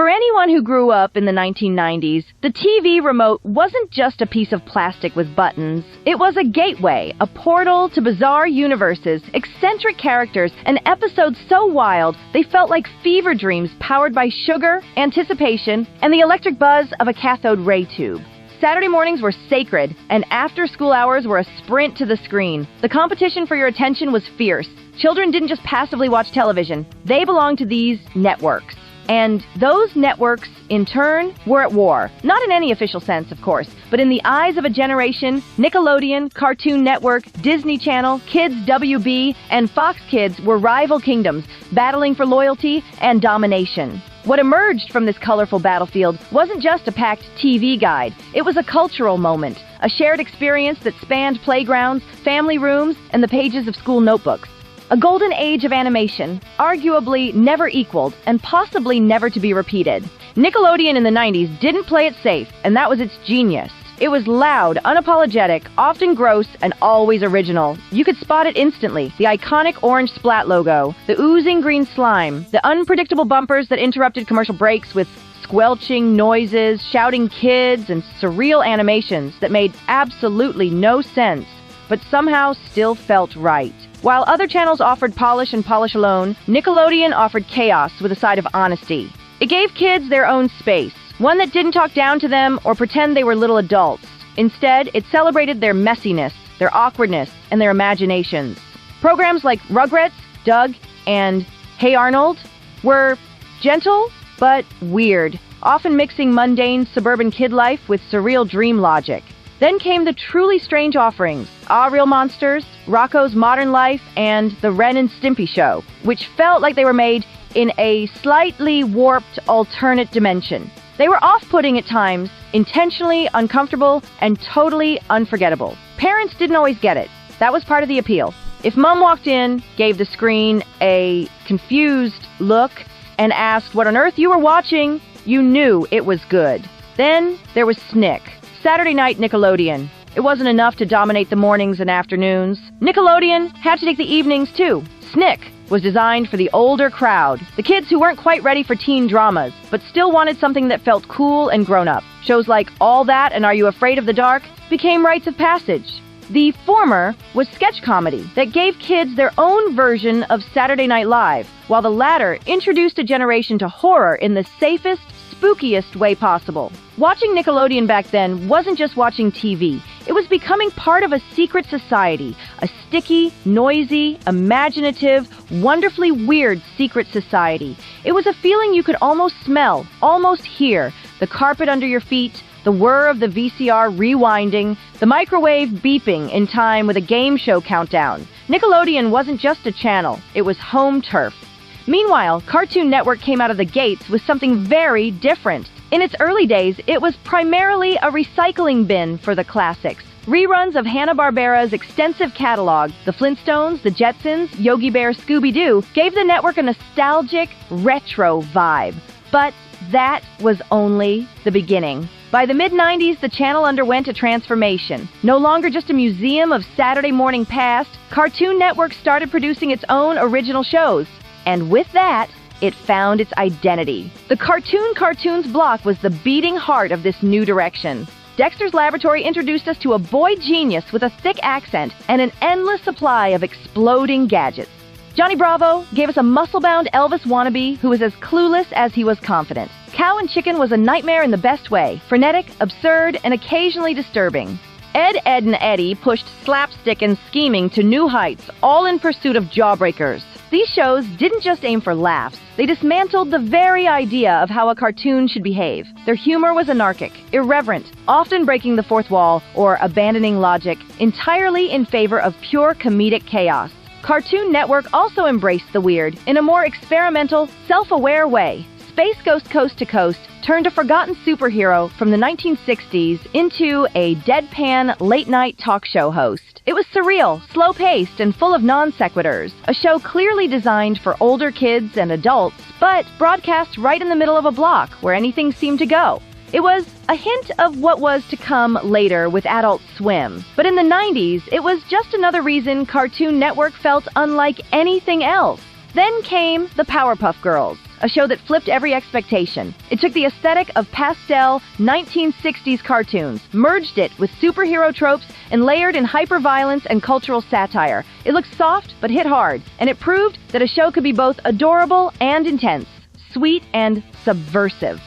For anyone who grew up in the 1990s, the TV remote wasn't just a piece of plastic with buttons. It was a gateway, a portal to bizarre universes, eccentric characters, and episodes so wild they felt like fever dreams powered by sugar, anticipation, and the electric buzz of a cathode ray tube. Saturday mornings were sacred, and after-school hours were a sprint to the screen. The competition for your attention was fierce. Children didn't just passively watch television. They belonged to these networks. And those networks, in turn, were at war. Not in any official sense, of course, but in the eyes of a generation, Nickelodeon, Cartoon Network, Disney Channel, Kids WB, and Fox Kids were rival kingdoms, battling for loyalty and domination. What emerged from this colorful battlefield wasn't just a packed TV guide. It was a cultural moment, a shared experience that spanned playgrounds, family rooms, and the pages of school notebooks. A golden age of animation, arguably never equaled and possibly never to be repeated. Nickelodeon in the 90s didn't play it safe, and that was its genius. It was loud, unapologetic, often gross, and always original. You could spot it instantly. The iconic orange splat logo, the oozing green slime, the unpredictable bumpers that interrupted commercial breaks with squelching noises, shouting kids, and surreal animations that made absolutely no sense, but somehow still felt right. While other channels offered polish and polish alone, Nickelodeon offered chaos with a side of honesty. It gave kids their own space, one that didn't talk down to them or pretend they were little adults. Instead, it celebrated their messiness, their awkwardness, and their imaginations. Programs like Rugrats, Doug, and Hey Arnold were gentle but weird, often mixing mundane suburban kid life with surreal dream logic. Then came the truly strange offerings, Ah Real Monsters, Rocko's Modern Life, and The Ren and Stimpy Show, which felt like they were made in a slightly warped alternate dimension. They were off-putting at times, intentionally uncomfortable, and totally unforgettable. Parents didn't always get it. That was part of the appeal. If Mom walked in, gave the screen a confused look, and asked what on earth you were watching, you knew it was good. Then there was Snick. Saturday night Nickelodeon. It wasn't enough to dominate the mornings and afternoons. Nickelodeon had to take the evenings too. Snick was designed for the older crowd, the kids who weren't quite ready for teen dramas, but still wanted something that felt cool and grown up. Shows like All That and Are You Afraid of the Dark became rites of passage. The former was sketch comedy that gave kids their own version of Saturday Night Live, while the latter introduced a generation to horror in the safest, spookiest way possible. Watching Nickelodeon back then wasn't just watching TV. It was becoming part of a secret society, a sticky, noisy, imaginative, wonderfully weird secret society. It was a feeling you could almost smell, almost hear. The carpet under your feet, the whir of the VCR rewinding, the microwave beeping in time with a game show countdown. Nickelodeon wasn't just a channel, it was home turf. Meanwhile, Cartoon Network came out of the gates with something very different. In its early days, it was primarily a recycling bin for the classics. Reruns of Hanna-Barbera's extensive catalog, The Flintstones, The Jetsons, Yogi Bear, Scooby-Doo, gave the network a nostalgic, retro vibe. But that was only the beginning. By the mid-90s, the channel underwent a transformation. No longer just a museum of Saturday morning past, Cartoon Network started producing its own original shows. And with that, it found its identity. The Cartoons block was the beating heart of this new direction. Dexter's Laboratory introduced us to a boy genius with a thick accent and an endless supply of exploding gadgets. Johnny Bravo gave us a muscle-bound Elvis wannabe who was as clueless as he was confident. Cow and Chicken was a nightmare in the best way, frenetic, absurd, and occasionally disturbing. Ed, Edd, and Eddy pushed slapstick and scheming to new heights, all in pursuit of jawbreakers. These shows didn't just aim for laughs. They dismantled the very idea of how a cartoon should behave. Their humor was anarchic, irreverent, often breaking the fourth wall or abandoning logic, entirely in favor of pure comedic chaos. Cartoon Network also embraced the weird in a more experimental, self-aware way. Space Ghost Coast to Coast turned a forgotten superhero from the 1960s into a deadpan late-night talk show host. It was surreal, slow-paced, and full of non-sequiturs. A show clearly designed for older kids and adults, but broadcast right in the middle of a block where anything seemed to go. It was a hint of what was to come later with Adult Swim. But in the 90s, it was just another reason Cartoon Network felt unlike anything else. Then came the Powerpuff Girls, a show that flipped every expectation. It took the aesthetic of pastel 1960s cartoons, merged it with superhero tropes, and layered in hyperviolence and cultural satire. It looked soft but hit hard, and it proved that a show could be both adorable and intense, sweet and subversive.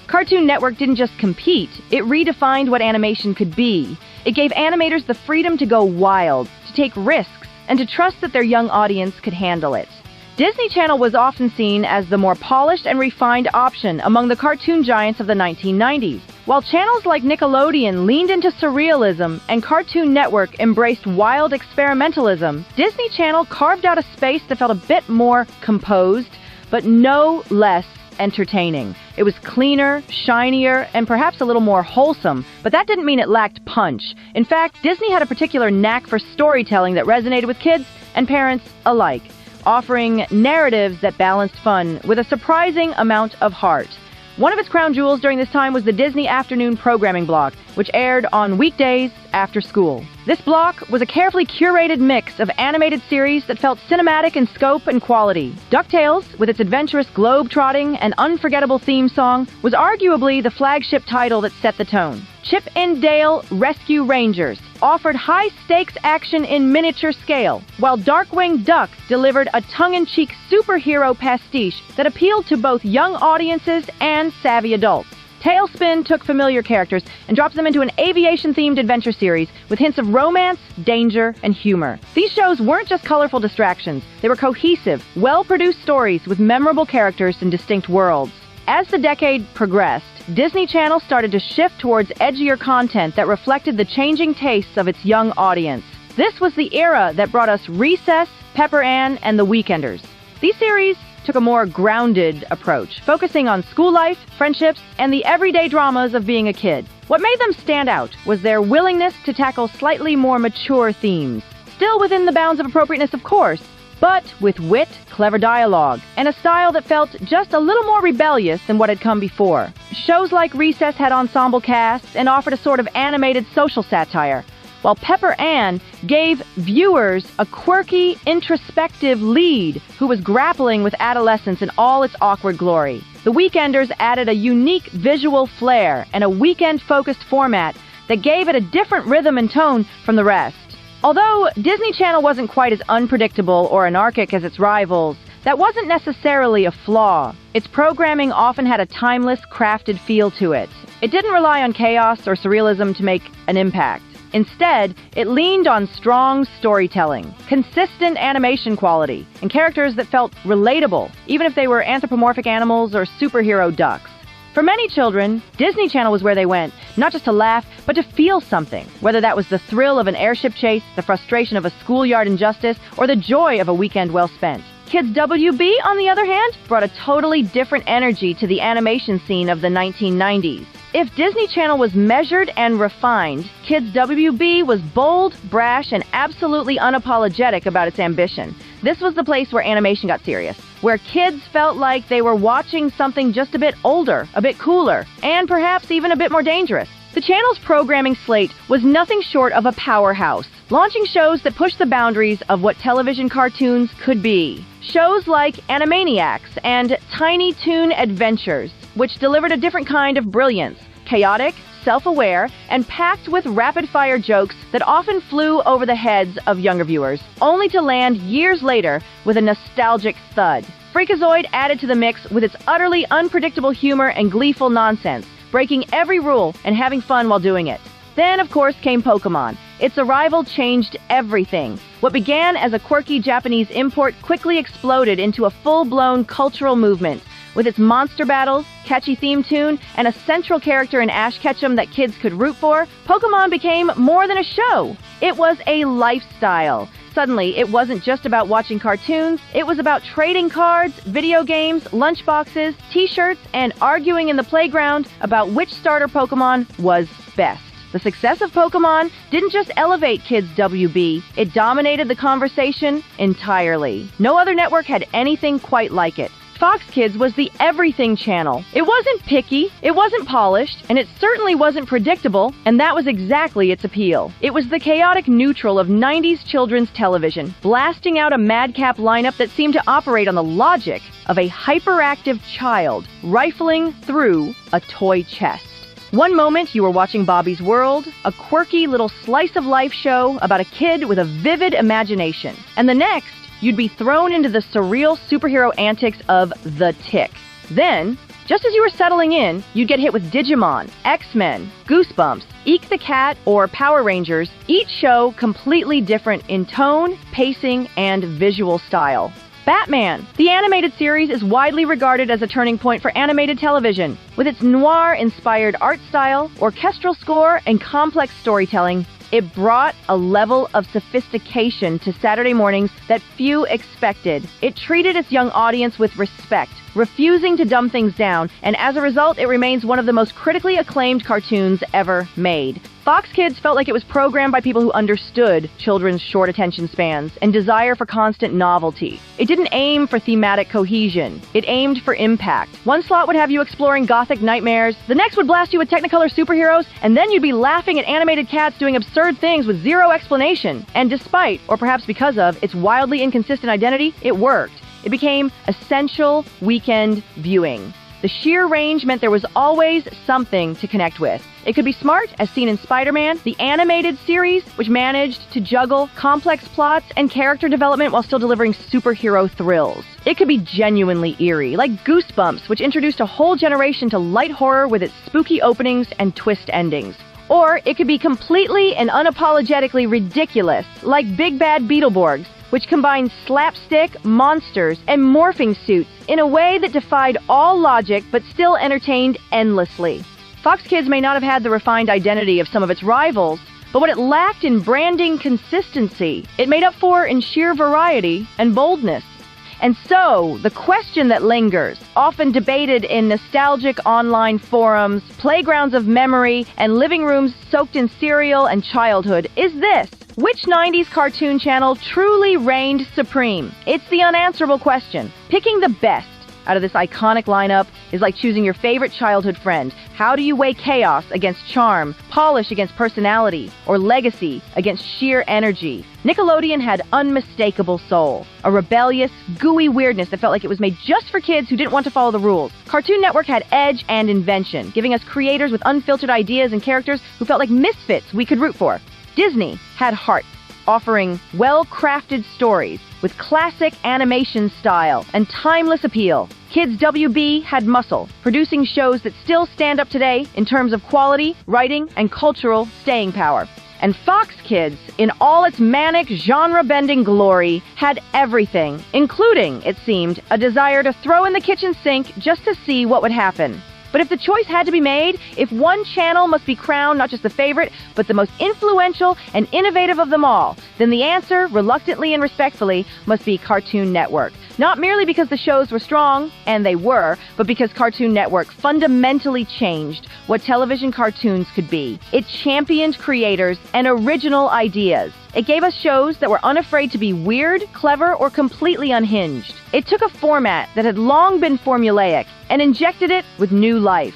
Cartoon Network didn't just compete, it redefined what animation could be. It gave animators the freedom to go wild, to take risks, and to trust that their young audience could handle it. Disney Channel was often seen as the more polished and refined option among the cartoon giants of the 1990s. While channels like Nickelodeon leaned into surrealism and Cartoon Network embraced wild experimentalism, Disney Channel carved out a space that felt a bit more composed, but no less entertaining. It was cleaner, shinier, and perhaps a little more wholesome, but that didn't mean it lacked punch. In fact, Disney had a particular knack for storytelling that resonated with kids and parents alike, offering narratives that balanced fun with a surprising amount of heart. One of its crown jewels during this time was the Disney Afternoon Programming Block, which aired on weekdays after school. This block was a carefully curated mix of animated series that felt cinematic in scope and quality. DuckTales, with its adventurous globe-trotting and unforgettable theme song, was arguably the flagship title that set the tone. Chip and Dale Rescue Rangers offered high-stakes action in miniature scale, while Darkwing Duck delivered a tongue-in-cheek superhero pastiche that appealed to both young audiences and savvy adults. Tailspin took familiar characters and dropped them into an aviation-themed adventure series with hints of romance, danger, and humor. These shows weren't just colorful distractions. They were cohesive, well-produced stories with memorable characters and distinct worlds. As the decade progressed, Disney Channel started to shift towards edgier content that reflected the changing tastes of its young audience. This was the era that brought us Recess, Pepper Ann, and The Weekenders. These series took a more grounded approach, focusing on school life, friendships, and the everyday dramas of being a kid. What made them stand out was their willingness to tackle slightly more mature themes, still within the bounds of appropriateness, of course, but with wit, clever dialogue, and a style that felt just a little more rebellious than what had come before. Shows like Recess had ensemble casts and offered a sort of animated social satire, while Pepper Ann gave viewers a quirky, introspective lead who was grappling with adolescence in all its awkward glory. The Weekenders added a unique visual flair and a weekend-focused format that gave it a different rhythm and tone from the rest. Although Disney Channel wasn't quite as unpredictable or anarchic as its rivals, that wasn't necessarily a flaw. Its programming often had a timeless, crafted feel to it. It didn't rely on chaos or surrealism to make an impact. Instead, it leaned on strong storytelling, consistent animation quality, and characters that felt relatable, even if they were anthropomorphic animals or superhero ducks. For many children, Disney Channel was where they went, not just to laugh, but to feel something, whether that was the thrill of an airship chase, the frustration of a schoolyard injustice, or the joy of a weekend well spent. Kids WB, on the other hand, brought a totally different energy to the animation scene of the 1990s. If Disney Channel was measured and refined, Kids WB was bold, brash, and absolutely unapologetic about its ambition. This was the place where animation got serious, where kids felt like they were watching something just a bit older, a bit cooler, and perhaps even a bit more dangerous. The channel's programming slate was nothing short of a powerhouse, launching shows that pushed the boundaries of what television cartoons could be. Shows like Animaniacs and Tiny Toon Adventures, which delivered a different kind of brilliance, chaotic, self-aware, and packed with rapid-fire jokes that often flew over the heads of younger viewers, only to land years later with a nostalgic thud. Freakazoid added to the mix with its utterly unpredictable humor and gleeful nonsense, breaking every rule and having fun while doing it. Then, of course, came Pokémon. Its arrival changed everything. What began as a quirky Japanese import quickly exploded into a full-blown cultural movement. With its monster battles, catchy theme tune, and a central character in Ash Ketchum that kids could root for, Pokémon became more than a show. It was a lifestyle. Suddenly, it wasn't just about watching cartoons, it was about trading cards, video games, lunchboxes, t-shirts, and arguing in the playground about which starter Pokémon was best. The success of Pokémon didn't just elevate kids' WB, it dominated the conversation entirely. No other network had anything quite like it. Fox Kids was the everything channel. It wasn't picky, it wasn't polished, and it certainly wasn't predictable, and that was exactly its appeal. It was the chaotic neutral of 90s children's television, blasting out a madcap lineup that seemed to operate on the logic of a hyperactive child rifling through a toy chest. One moment you were watching Bobby's World, a quirky little slice-of-life show about a kid with a vivid imagination, and the next, you'd be thrown into the surreal superhero antics of The Tick. Then, just as you were settling in, you'd get hit with Digimon, X-Men, Goosebumps, Eek the Cat, or Power Rangers, each show completely different in tone, pacing, and visual style. Batman, the animated series, is widely regarded as a turning point for animated television. With its noir-inspired art style, orchestral score, and complex storytelling, it brought a level of sophistication to Saturday mornings that few expected. It treated its young audience with respect, refusing to dumb things down, and as a result, it remains one of the most critically acclaimed cartoons ever made. Fox Kids felt like it was programmed by people who understood children's short attention spans and desire for constant novelty. It didn't aim for thematic cohesion. It aimed for impact. One slot would have you exploring gothic nightmares, the next would blast you with Technicolor superheroes, and then you'd be laughing at animated cats doing absurd things with zero explanation. And despite, or perhaps because of, its wildly inconsistent identity, it worked. It became essential weekend viewing. The sheer range meant there was always something to connect with. It could be smart, as seen in Spider-Man, the animated series, which managed to juggle complex plots and character development while still delivering superhero thrills. It could be genuinely eerie, like Goosebumps, which introduced a whole generation to light horror with its spooky openings and twist endings. Or it could be completely and unapologetically ridiculous, like Big Bad Beetleborgs, which combined slapstick, monsters, and morphing suits in a way that defied all logic but still entertained endlessly. Fox Kids may not have had the refined identity of some of its rivals, but what it lacked in branding consistency, it made up for in sheer variety and boldness. And so, the question that lingers, often debated in nostalgic online forums, playgrounds of memory, and living rooms soaked in cereal and childhood, is this: which 90s cartoon channel truly reigned supreme? It's the unanswerable question. Picking the best out of this iconic lineup is like choosing your favorite childhood friend. How do you weigh chaos against charm, polish against personality, or legacy against sheer energy? Nickelodeon had unmistakable soul, a rebellious, gooey weirdness that felt like it was made just for kids who didn't want to follow the rules. Cartoon Network had edge and invention, giving us creators with unfiltered ideas and characters who felt like misfits we could root for. Disney had heart, offering well-crafted stories with classic animation style and timeless appeal. Kids WB had muscle, producing shows that still stand up today in terms of quality, writing, and cultural staying power. And Fox Kids, in all its manic, genre-bending glory, had everything, including, it seemed, a desire to throw in the kitchen sink just to see what would happen. But if the choice had to be made, if one channel must be crowned not just the favorite, but the most influential and innovative of them all, then the answer, reluctantly and respectfully, must be Cartoon Network. Not merely because the shows were strong, and they were, but because Cartoon Network fundamentally changed what television cartoons could be. It championed creators and original ideas. It gave us shows that were unafraid to be weird, clever, or completely unhinged. It took a format that had long been formulaic and injected it with new life.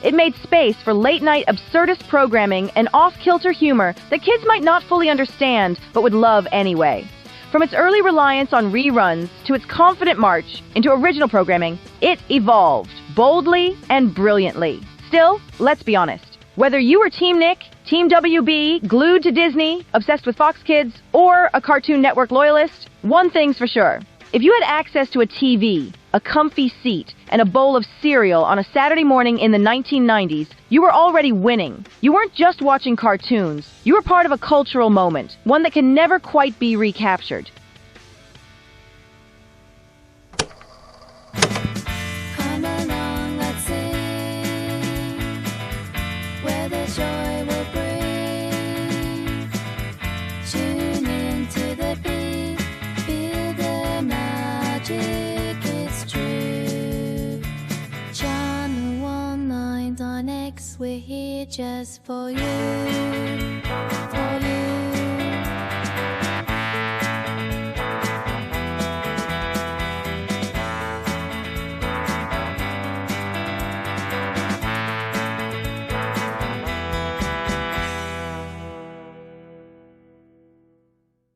It made space for late-night absurdist programming and off-kilter humor that kids might not fully understand but would love anyway. From its early reliance on reruns to its confident march into original programming, it evolved boldly and brilliantly. Still, let's be honest. Whether you were Team Nick, Team WB, glued to Disney, obsessed with Fox Kids, or a Cartoon Network loyalist, one thing's for sure. If you had access to a TV, a comfy seat, and a bowl of cereal on a Saturday morning in the 1990s, you were already winning. You weren't just watching cartoons. You were part of a cultural moment, one that can never quite be recaptured. Come along, let's sing, where the joy will bring. Tune into the beat, feel the magic, it's true. Channel 1, 9 on X, we're here just for you.